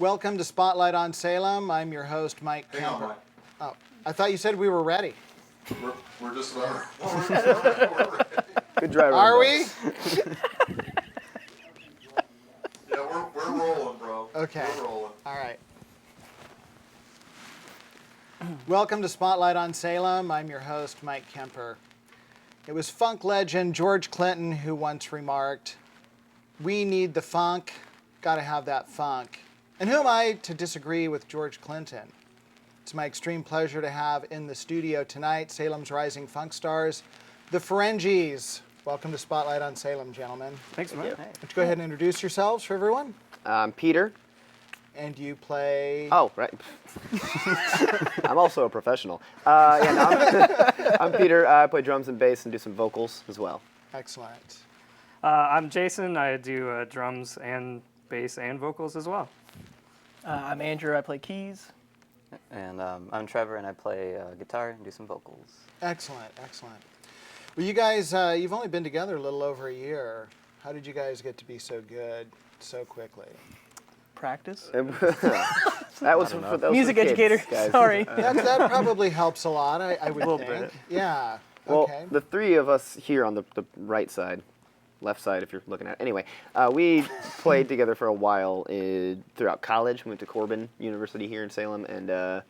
Welcome to Spotlight on Salem. I'm your host, Mike Kemper. Mike. Oh, I thought you said we were ready. We're just about we're ready. Good driver. Are we? Yeah, we're rolling, bro. Okay. We're rolling. All right. Welcome to Spotlight on Salem. I'm your host, Mike Kemper. It was funk legend George Clinton who once remarked, "We need the funk, gotta have that funk." And who am I to disagree with George Clinton? It's my extreme pleasure to have in the studio tonight Salem's rising funk stars, the Ferenjis. Welcome to Spotlight on Salem, gentlemen. Thanks, man. Why don't you go ahead and introduce yourselves for everyone? Peter. And you play... Oh, right. I'm also a professional. I'm Peter. I play drums and bass and do some vocals as well. Excellent. I'm Jason. I do drums and bass and vocals as well. I'm Andrew. I play keys. And I'm Trevor, and I play guitar and do some vocals. Excellent, excellent. Well, you guys, you've only been together a little over a year. How did you guys get to be so good so quickly? Practice. That was for those Music kids, educator. guys. Sorry. That probably helps a lot, I would A little think. bit. Yeah. Well, Okay. the three of us here on the right side, left side if you're looking at it. Anyway, we played together for a while throughout college. We went to Corbin University here in Salem, and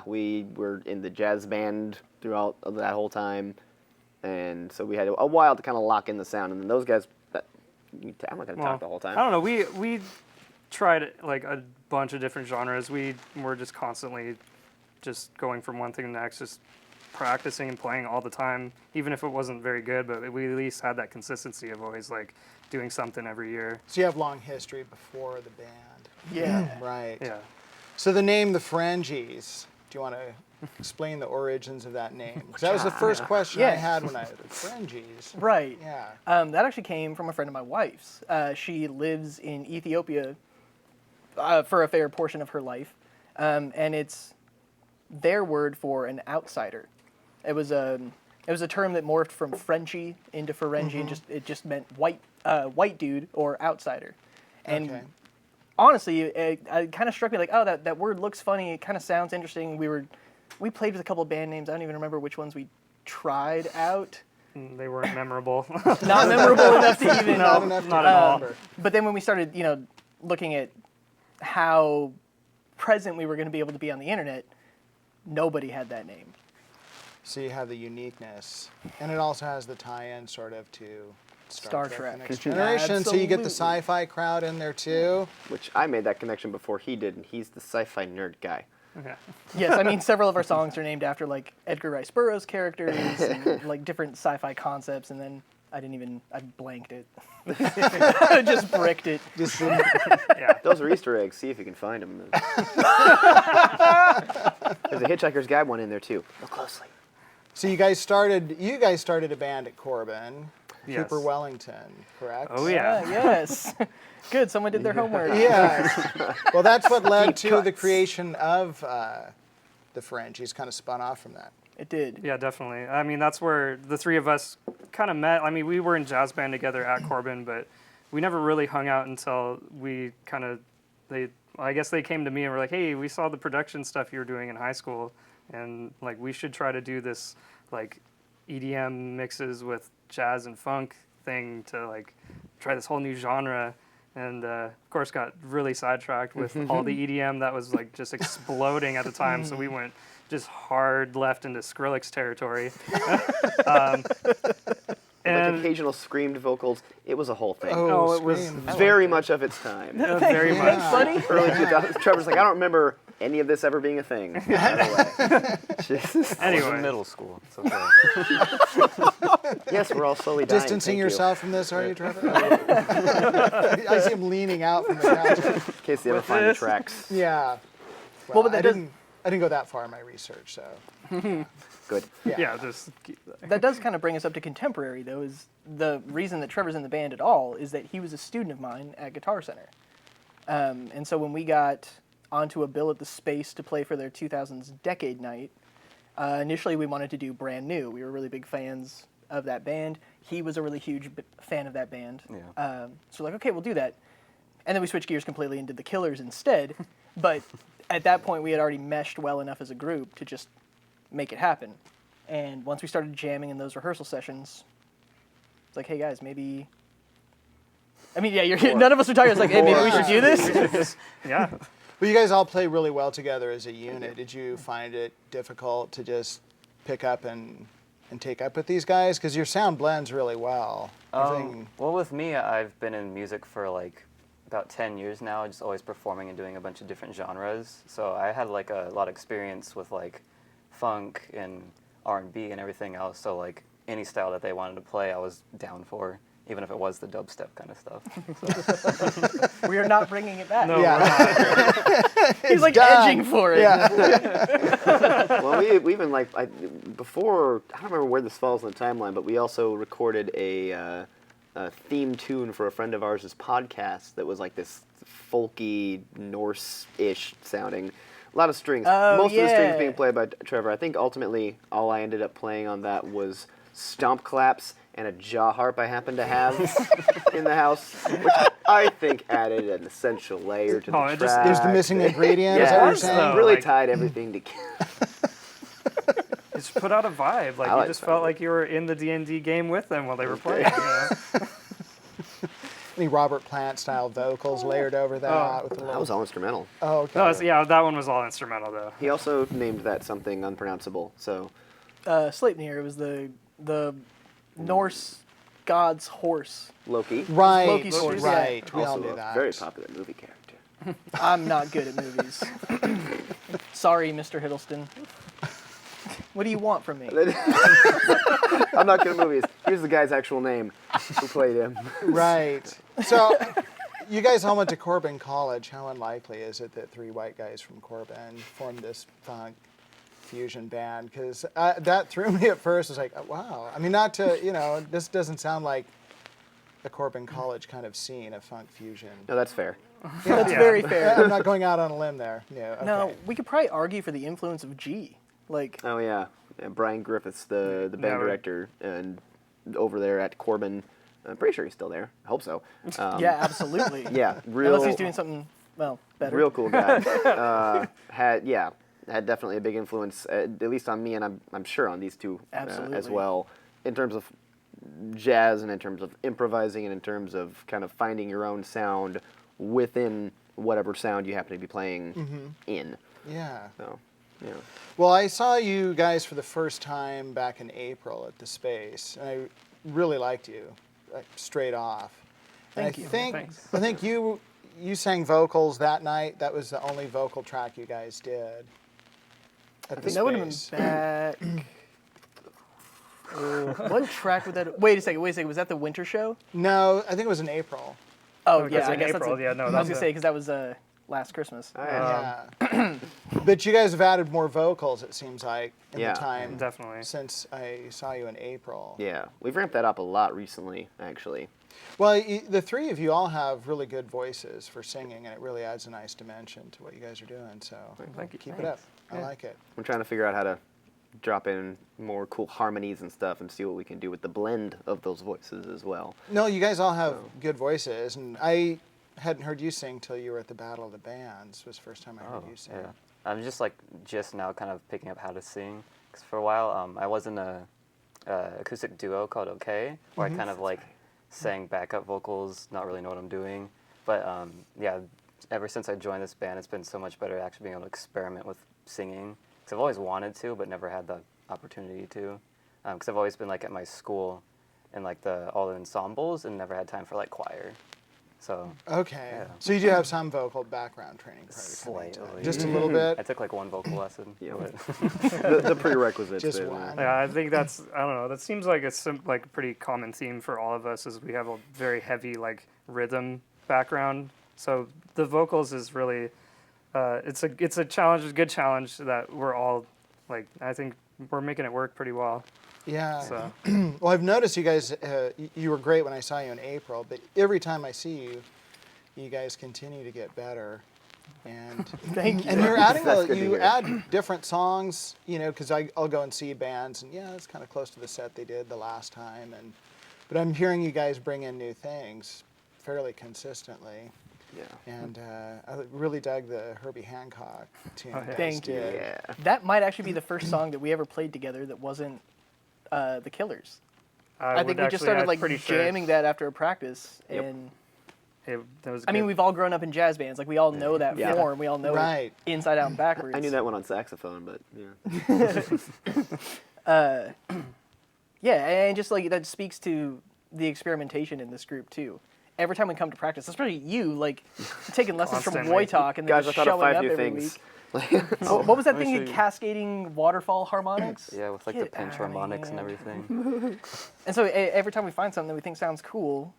we were in the jazz band throughout that whole time. And so we had a while to kind of lock in the sound. And then those guys, I'm not going to talk the whole time. I don't know. We tried like a bunch of different genres. We were just constantly just going from one thing to the next, just practicing and playing all the time, even if it wasn't very good, but we at least had that consistency of always like doing something every year. So you have long history before the band. Yeah. Right. Yeah. So the name, the Ferenjis, do you want to explain the origins of that name? Because that was the first question I Yeah. had when the Ferenjis. Right. Yeah. That actually came from a friend of my wife's. She lives in Ethiopia for a fair portion of her life, and it's their word for an outsider. It was a term that morphed from Frenchy into Ferengi, and it just meant white dude or outsider. And Okay. honestly, it kind of struck me like, oh, that word looks funny. It kind of sounds interesting. We played with a couple of band names. I don't even remember which ones we tried out. They weren't memorable. Not memorable enough to even. Not enough to not at all. remember. But then when we started, looking at how present we were going to be able to be on the internet, nobody had that name. So you have the uniqueness, and it also has the tie-in sort of to Star Star The Trek. Next Generation. So you get the Absolutely. sci-fi crowd in there too. Which I made that connection before he did, and he's the sci-fi nerd guy. Okay. Yes, I mean, several of our songs are named after like Edgar Rice Burroughs characters and like different sci-fi concepts, and then I blanked it. I just bricked it. Just Yeah. Those are Easter eggs. See if you can find them. There's a Hitchhiker's Guide one in there too. Look closely. So you guys started a band at Corbin, Yes. Cooper Wellington, correct? Oh yeah. Yes. Good. Someone did their homework. Yes. Well, that's what led Deep to the cuts. creation of the Ferenjis. Kind of spun off from that. It did. Yeah, definitely. I mean, that's where the three of us kind of met. I mean, we were in jazz band together at Corbin, but we never really hung out until we kind of, I guess they came to me and were like, hey, we saw the production stuff you were doing in high school, and like we should try to do this like EDM mixes with jazz and funk thing to like try this whole new genre. And of course got really sidetracked with all the EDM that was like just exploding at the time. So we went just hard left into Skrillex territory. Like occasional screamed vocals. It was a whole thing. Oh, it was Scream. Very much of its time. very much. Yeah. Buddy? Early 2000s. Trevor's like, I don't remember any of this ever being a thing. By the way. Jesus. I was Anyway. in middle school. It's okay. Yes, we're all slowly dying. Distancing Thank you. yourself from this, are you, Trevor? I see him leaning out from the couch. In case you ever find the this. tracks. Yeah. Well, but I that didn't go that far in my research, so Good. Yeah, just That does kind of bring us up to contemporary, though, is the reason that Trevor's in the band at all is that he was a student of mine at Guitar Center. And so when we got onto a bill at the Space to play for their 2000s Decade Night, initially we wanted to do Brand New. We were really big fans of that band. He was a really huge fan of that band. Yeah. So we're like, okay, we'll do that. And then we switched gears completely and did the Killers instead. But at that point, we had already meshed well enough as a group to just make it happen. And once we started jamming in those rehearsal sessions, it's like, hey guys, maybe. I mean, yeah, none of us are talking. It's like, hey, maybe we should do this. Yeah. Well, you guys all play really well together as a unit. Did you find it difficult to just pick up and take up with these guys? Because your sound blends really well. Well, with me, I've been in music for like about 10 years now, just always performing and doing a bunch of different genres. So I had like a lot of experience with like funk and R&B and everything else. So like any style that they wanted to play, I was down for, even if it was the dubstep kind of stuff. We are not bringing it back. No, Yeah. we're not. He's like done. edging for it. Yeah. Well, we even like before. I don't remember where this falls in the timeline, but we also recorded a theme tune for a friend of ours' podcast that was like this folky Norse-ish sounding. A lot of strings. Oh, Most of the strings yeah. being played by Trevor. I think ultimately all I ended up playing on that was stomp claps and a jaw harp I happened to have in the house, which I think added an essential layer to the Oh, it just- track. There's the missing ingredient. Is that Yeah, what you're was, saying? though. really like- tied everything together. It's put out a vibe. Like I you like just that. felt like you were in the D&D game with them while they were playing. You know? Any Robert Plant style vocals layered over that with a That little. was all instrumental. Oh, okay. No, yeah, that one was all instrumental though. He also named that something unpronounceable. So Sleipnir was the Norse god's horse. Loki, Right, Loki's horse, yeah. right. We all also knew a that. very popular movie character. I'm not good at movies. Sorry, Mr. Hiddleston. What do you want from me? I'm not good at movies. Here's the guy's actual name who played him. Right. So, you guys all went to Corbin College. How unlikely is it that three white guys from Corbin formed this funk fusion band? Because that threw me at first. I was like, oh, wow. I mean, not to, this doesn't sound like a Corbin College kind of scene, a funk fusion. No, that's fair. That's Yeah. very fair. I'm not going out on a limb there. No, okay. No, we could probably argue for the influence of G. Like, Oh yeah, Brian Griffiths, the band No. director, and over there at Corbin. I'm pretty sure he's still there. I hope so. yeah, absolutely. Yeah, real. Unless he's doing something, well, better. Real cool guy. Had definitely a big influence, at least on me, and I'm sure on these two as Absolutely. well, in terms of jazz and in terms of improvising and in terms of kind of finding your own sound within whatever sound you happen to be playing in. Yeah. So, yeah. Well, I saw you guys for the first time back in April at the Space, and I really liked you, like, straight off. Thank and you. Thanks. I think you sang vocals that night. That was the only vocal track you guys did. At the That would have Space. been back. What track would that? Wait a second. Was that the winter show? No, I think it was in April. Oh because yeah, I in guess April, that's. yeah, no, I was that's gonna a- say because that was last Christmas. Yeah. But you guys have added more vocals, it seems like, in Yeah, the time definitely. since I saw you in April. Yeah, we've ramped that up a lot recently, actually. Well, the three of you all have really good voices for singing, and it really adds a nice dimension to what you guys are doing. So Thank you. keep it up. I like it. We're trying to figure out how to drop in more cool harmonies and stuff and see what we can do with the blend of those voices as well. No, you guys all have good voices, and I hadn't heard you sing till you were at the Battle of the Bands. It was the first time I heard you sing. Yeah. I'm just now kind of picking up how to sing. Because for a while, I was in a acoustic duo called OK, where I kind of like sang backup vocals, not really know what I'm doing. But yeah, ever since I joined this band, it's been so much better actually being able to experiment with singing. Because I've always wanted to, but never had the opportunity to. Because I've always been like at my school in like all the ensembles and never had time for like choir. So Okay. Yeah. So you do have some vocal background training prior to coming to it. Slightly. Just a little bit? I took like one vocal lesson. Yeah. but- The prerequisites. Just there. one. Yeah, I think that's, I don't know, that seems like like a pretty common theme for all of us is we have a very heavy like rhythm background. So the vocals is really, it's a challenge, a good challenge that we're all like, I think we're making it work pretty well. Yeah. So Well, I've noticed you guys, you were great when I saw you in April, but every time I see you, you guys continue to get better. And Thank you. and you're adding, That's good to you hear. add different songs, because I'll go and see bands, and yeah, it's kind of close to the set they did the last time. But I'm hearing you guys bring in new things fairly consistently. Yeah. And I really dug the Herbie Hancock tune. Oh, yeah. you guys Thank you. did. Yeah. That might actually be the first song that we ever played together that wasn't the Killers. I think we just started like jamming that after a practice, Yep. and That was I mean good. we've all grown up in jazz bands, like we all know that Yeah. form, we all know Right. it inside out and backwards. I knew that one on saxophone, but yeah. Yeah, and just like that speaks to the experimentation in this group too. Every time we come to practice, especially you, like taking lessons from Constantly. Woytalk and then Guys, I just thought of showing 5 up new every things. week. What was that Let me thing? show you. Cascading waterfall harmonics. Yeah, with like the Get pinch outta harmonics and here. everything. And so every time we find something that we think sounds cool,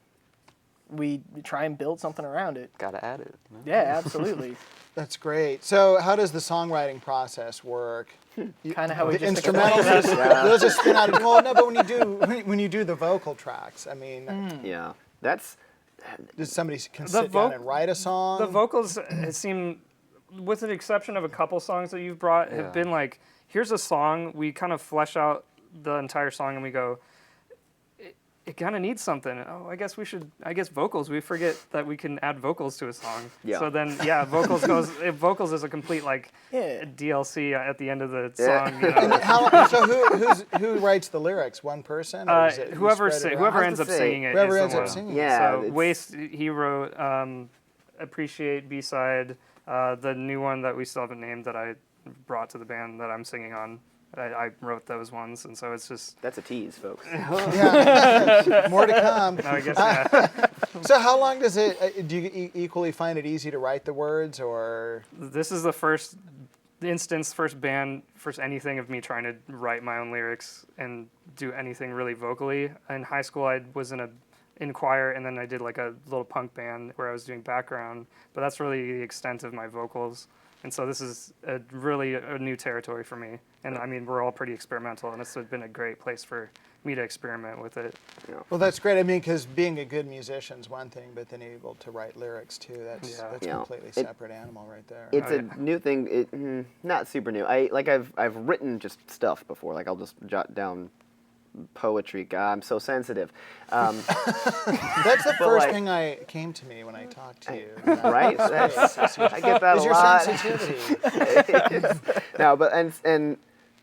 we try and build something around it. Gotta add it. You know? Yeah, absolutely. That's great. So how does the songwriting process work? Kind of how we The just instrumentals, explained. those just spin out. Well, no, but when you do the vocal tracks, I mean, Yeah. That's does somebody can The sit down voc- and write a song? The vocals seem, with the exception of a couple songs that you've brought, Yeah. have been like, here's a song, we kind of flesh out the entire song and we go, it kind of needs something. Oh, I guess vocals, we forget that we can add vocals to a song. Yeah. So then, vocals is a complete like Yeah. DLC at the end of the Yeah. song. You know? So who writes the lyrics? One person? Or is it you Whoever spread it whoever around? ends up I was to say, singing it. Whoever is ends the up one. singing. Yeah. So it's- Waste, he wrote Appreciate B-side, the new one that we still haven't named that I brought to the band that I'm singing on. I wrote those ones, and so it's just. That's a tease, folks. Yeah. More to come. I guess yeah. So how long does it? Do you equally find it easy to write the words, or? This is the first instance, first anything of me trying to write my own lyrics and do anything really vocally. In high school, I was in choir, and then I did like a little punk band where I was doing background. But that's really the extent of my vocals. And so this is really a new territory for me. And I mean, we're all pretty experimental, and it's been a great place for me to experiment with it. Well, that's great. I mean, because being a good musician is one thing, but then able to write lyrics too, that's Yeah. that's Yeah. completely It- separate animal right there. It's Oh, a new thing. Not super new. I've written just stuff before. Like I'll just jot down poetry. God, I'm so sensitive. That's the But, first like- thing I came to me when I talked to you. Right? I get that Is a your lot. sensitivity? No, but and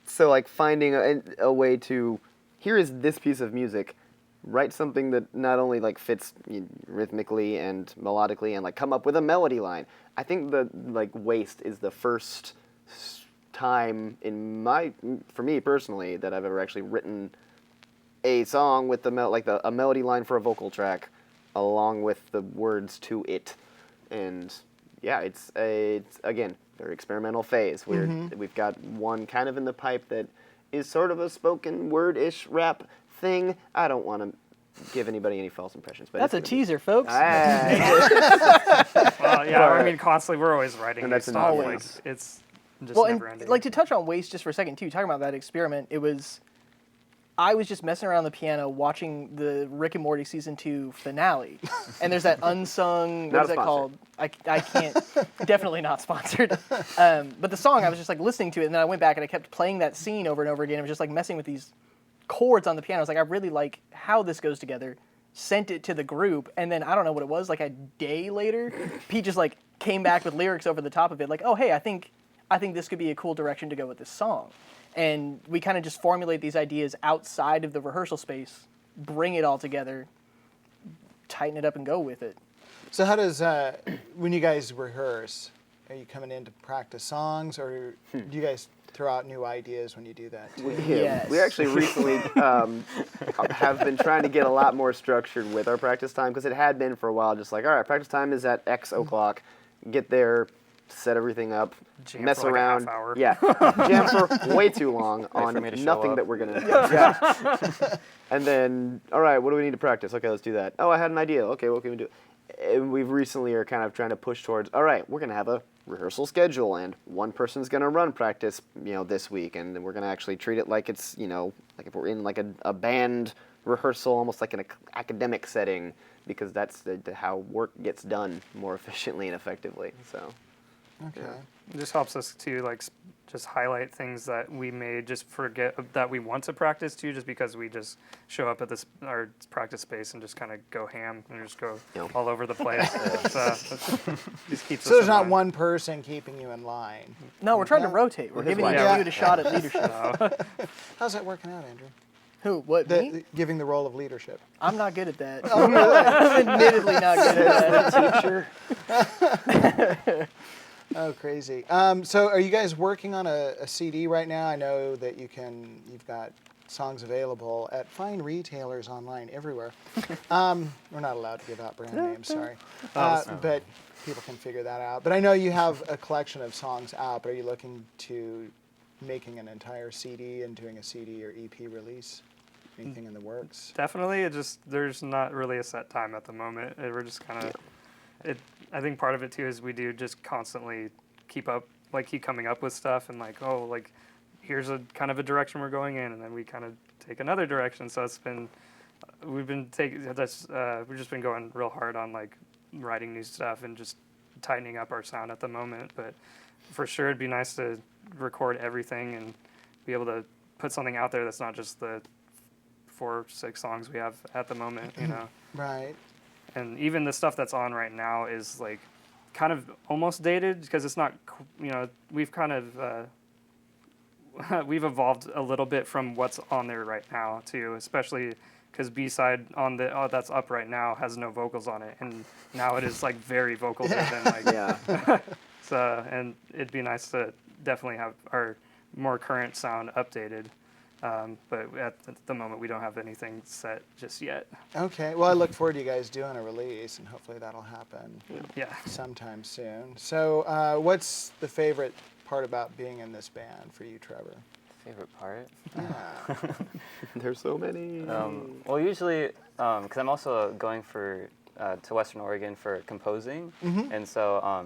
so like finding a way to here is this piece of music, write something that not only like fits rhythmically and melodically and like come up with a melody line. I think the like Waste is the first time for me personally that I've ever actually written a song with a melody line for a vocal track along with the words to it. And yeah, it's again very experimental phase where we've got one kind of in the pipe that is sort of a spoken word-ish rap thing. I don't want to give anybody any false impressions, but That's a it's gonna be- teaser, folks. Yeah, I mean, constantly we're always writing And new that's stuff. enough. Like, it's just Well, never and ending. like to touch on Waste just for a second too, talking about that experiment, I was just messing around the piano watching the Rick and Morty season 2 finale, and there's that unsung. Not What is a that sponsor. called? I can't. Definitely not sponsored. But the song, I was just like listening to it, and then I went back and I kept playing that scene over and over again. I was just like messing with these chords on the piano. I was like, I really like how this goes together. Sent it to the group, and then I don't know what it was. Like a day later, Pete just like came back with lyrics over the top of it. Like, oh hey, I think this could be a cool direction to go with this song. And we kind of just formulate these ideas outside of the rehearsal space, bring it all together, tighten it up, and go with it. So how does when you guys rehearse? Are you coming in to practice songs, or do you guys throw out new ideas when you do that too? Yeah, Yes. we actually recently have been trying to get a lot more structured with our practice time because it had been for a while just like, all right, practice time is at X o'clock. Get there, set everything up, Jam mess for like a half around. hour. Yeah, jam for way too long for on me to show nothing up. that we're gonna. Yeah. And then, all right, what do we need to practice? Okay, let's do that. Oh, I had an idea. Okay, what can we do? And we've recently are kind of trying to push towards, all right, we're gonna have a rehearsal schedule, and one person's gonna run practice, this week, and then we're gonna actually treat it like it's, like if we're in like a band rehearsal, almost like an academic setting, because that's how work gets done more efficiently and effectively. So, Okay. It just helps us to like just highlight things that we may just forget that we want to practice too, just because we just show up at our practice space and just kind of go ham and just go Yep. all over the place. So just keeps So us there's in not line. one person keeping you in line. No, we're trying to No. rotate. We're His giving wife. you Yeah. a shot at leadership. How's that working out, Andrew? Who? What? Me? Giving the role of leadership. I'm not good at that. I'm admittedly not good at that. Teacher. Oh, crazy. So are you guys working on a CD right now? I know that you've got songs available at fine retailers online everywhere. We're not allowed to give out brand names, sorry. But people can figure that out. But I know you have a collection of songs out, but are you looking to making an entire CD and doing a CD or EP release? Anything in the works? Definitely, there's not really a set time at the moment. We're just kind of, I think part of it too is we do just constantly keep coming up with stuff and like, oh, like here's a kind of a direction we're going in, and then we kind of take another direction. So we've just been going real hard on like writing new stuff and just tightening up our sound at the moment. But for sure, it'd be nice to record everything and be able to put something out there that's not just the 4 or 6 songs we have at the moment, you know. Right. And even the stuff that's on right now is like kind of almost dated because it's not, you know, we've kind of we've evolved a little bit from what's on there right now too, especially because B-side on that's up right now has no vocals on it, and now it is like very vocal driven. Like, Yeah. so, and it'd be nice to definitely have our more current sound updated. But at the moment, we don't have anything set just yet. Okay. Well, I look forward to you guys doing a release, and hopefully that'll happen Yeah. sometime soon. So what's the favorite part about being in this band for you, Trevor? Favorite part? Yeah. There's so many. Well, usually, because I'm also going to Western Oregon for composing, and so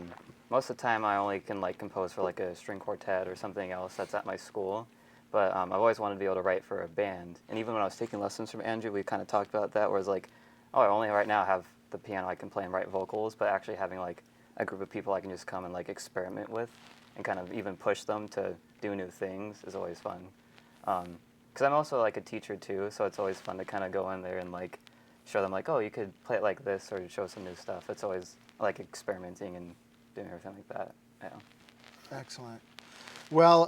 most of the time I only can like compose for like a string quartet or something else that's at my school. But I've always wanted to be able to write for a band. And even when I was taking lessons from Andrew, we kind of talked about that, where it's like, oh, I only right now have the piano I can play and write vocals, but actually having like a group of people I can just come and like experiment with and kind of even push them to do new things is always fun. Because I'm also like a teacher too, so it's always fun to kind of go in there and like show them like, oh, you could play it like this, or show some new stuff. It's always like experimenting and doing everything like that. Yeah. Excellent. Well,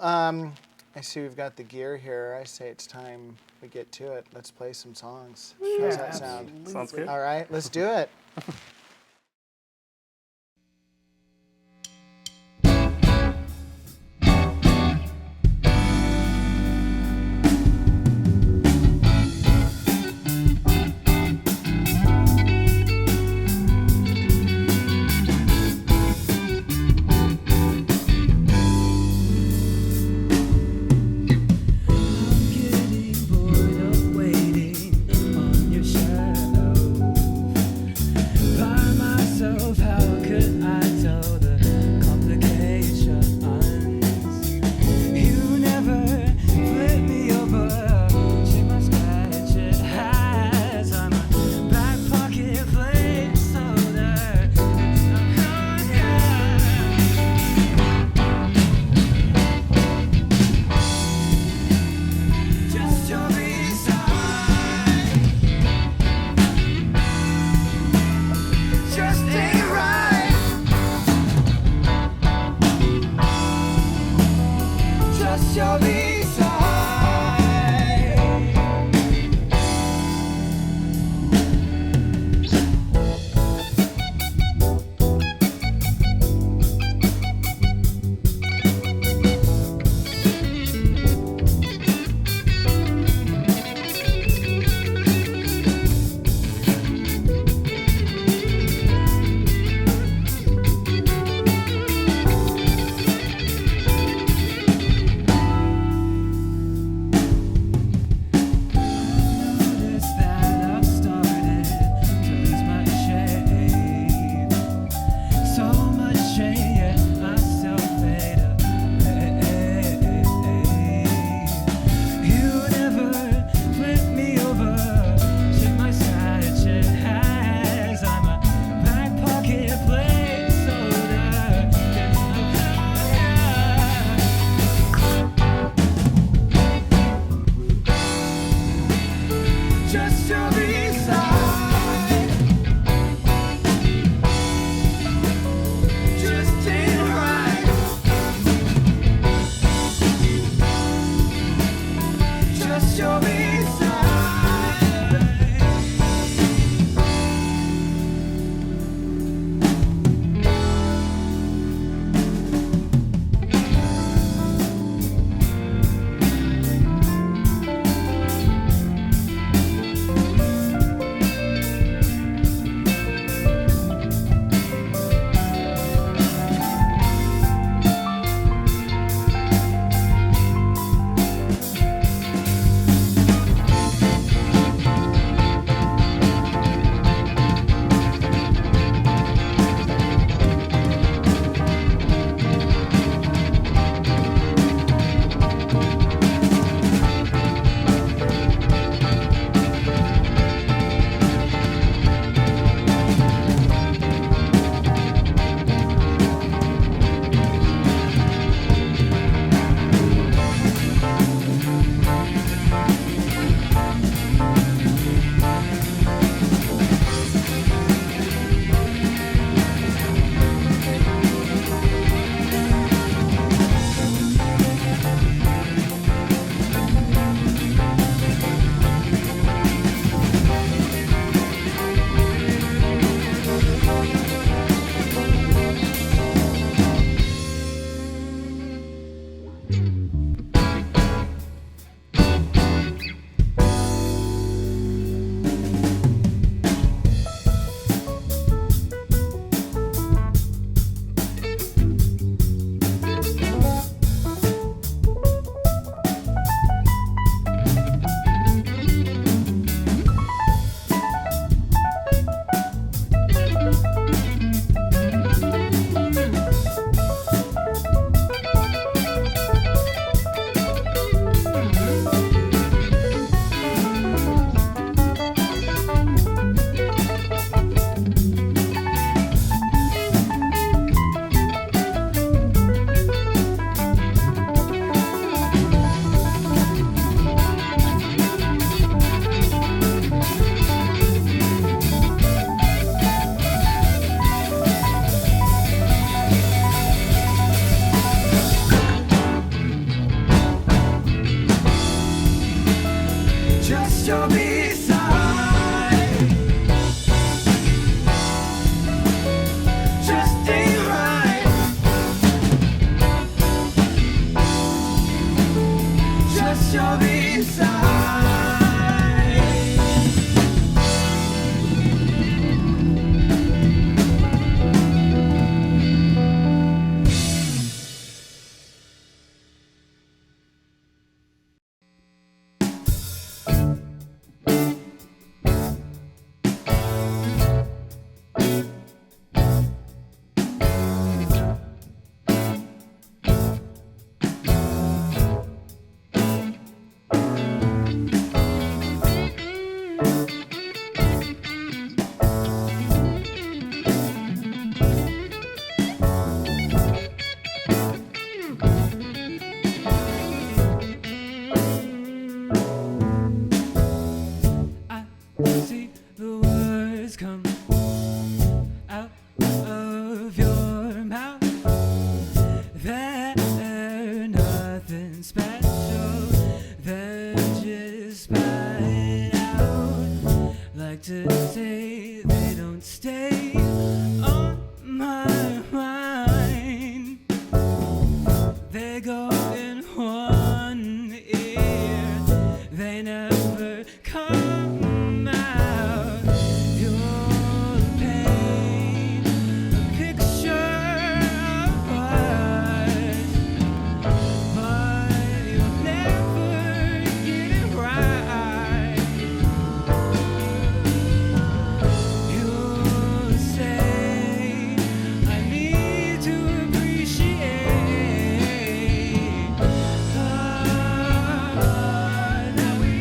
I see we've got the gear here. I say it's time we get to it. Let's play some songs. How's that sound? Sounds good. All right, let's do it. Getting bored of waiting on your shelf. something special. They're just spying out. Like to say they don't stay on my mind. They go in one ear, they never come out. You're the pain, a picture of us, but you'll never get it right. You'll say, I need to appreciate that we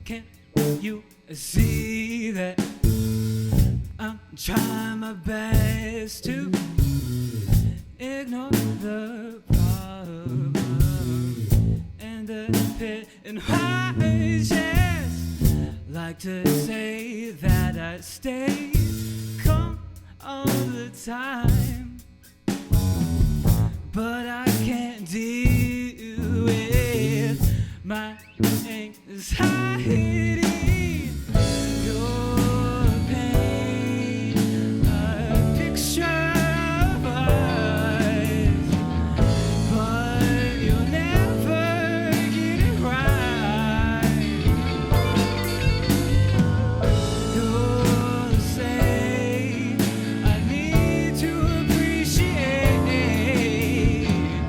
Can't you see that I'm trying my best to ignore the problem and the pit and high chest? Like to say that I stay calm all the time, but I can't deal with my anxiety. Your pain, a picture of us, but you'll never get it right. You'll say, I need to appreciate that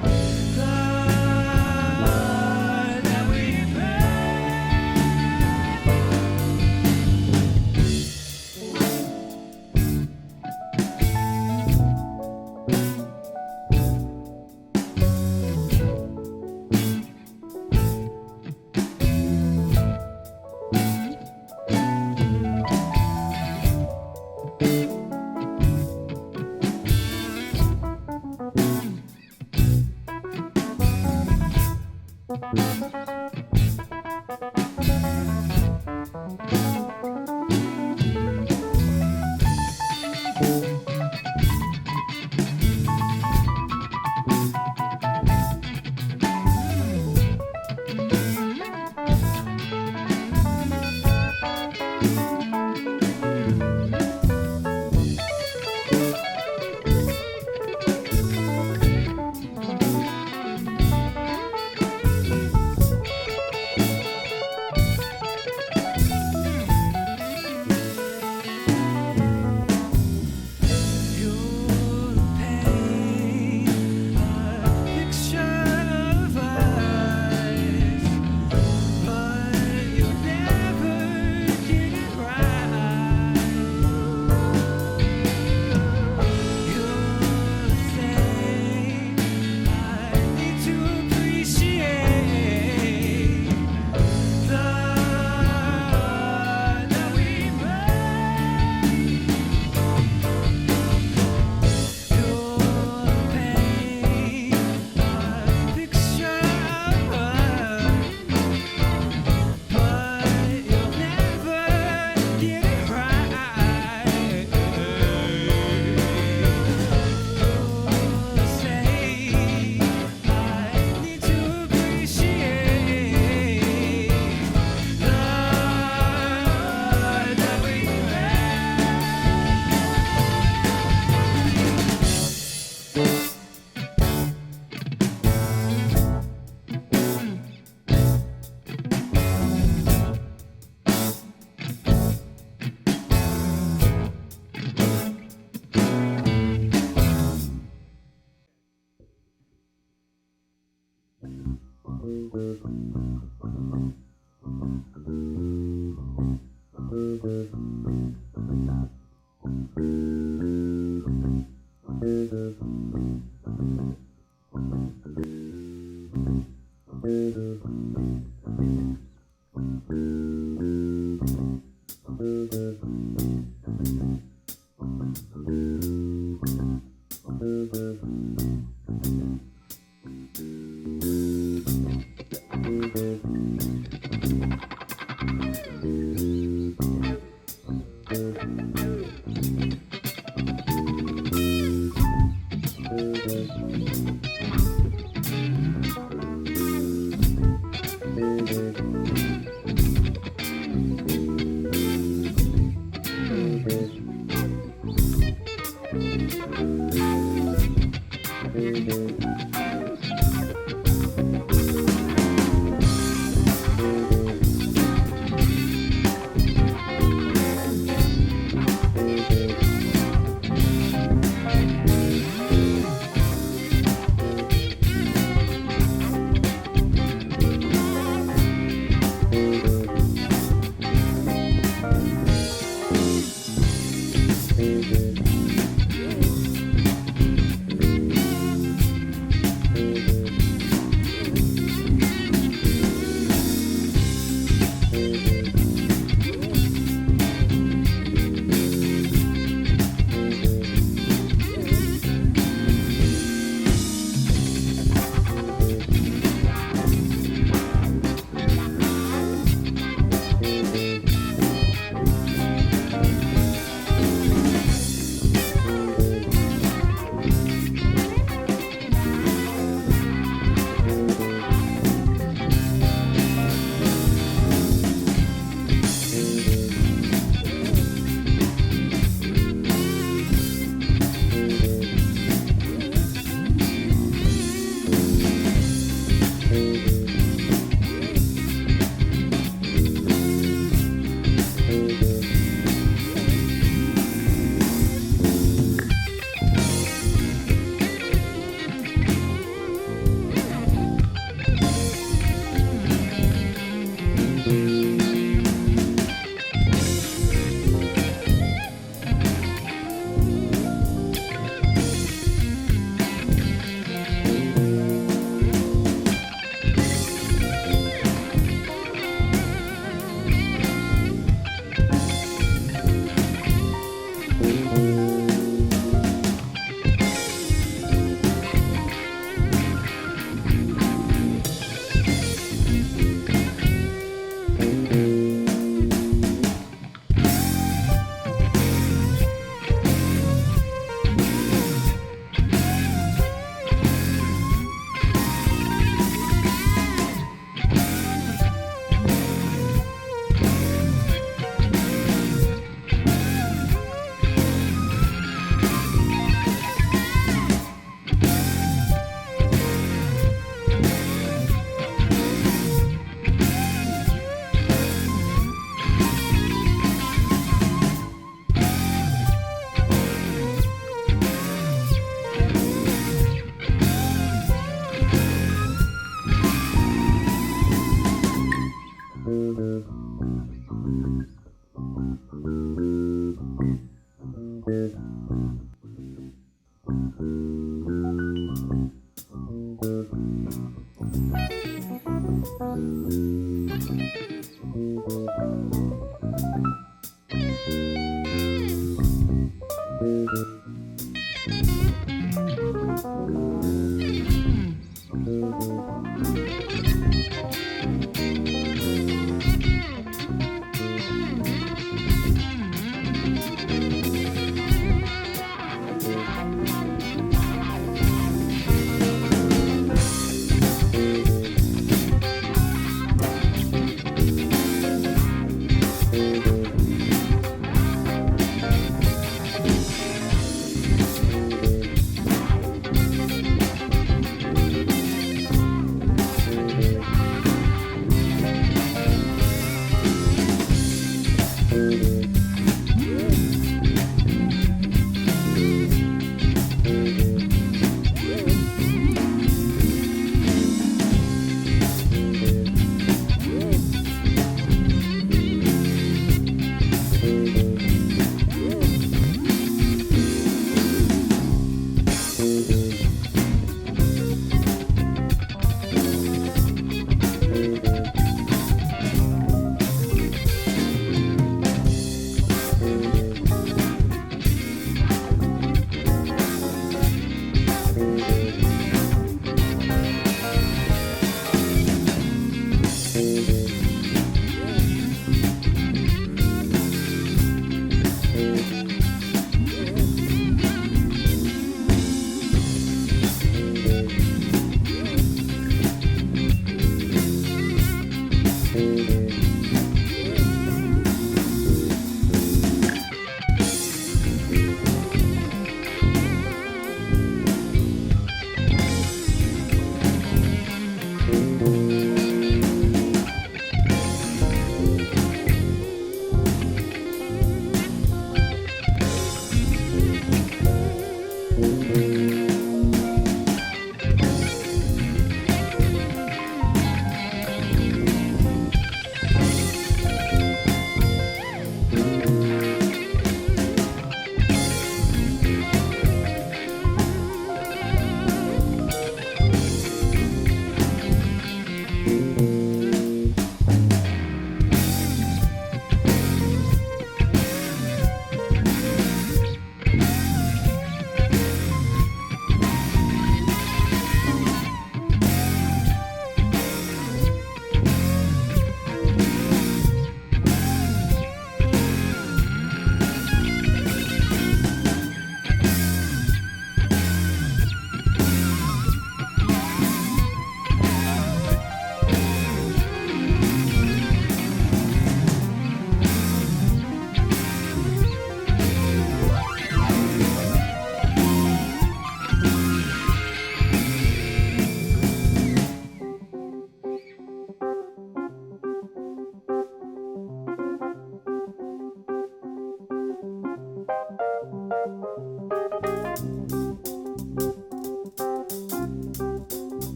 we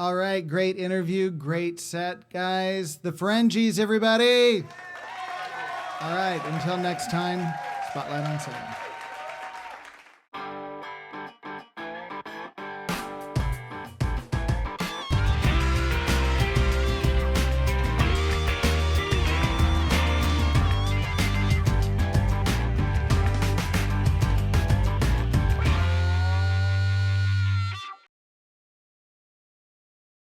All right, great interview, great set, guys. The Ferenjis, everybody. All right, until next time, Spotlight on Salem.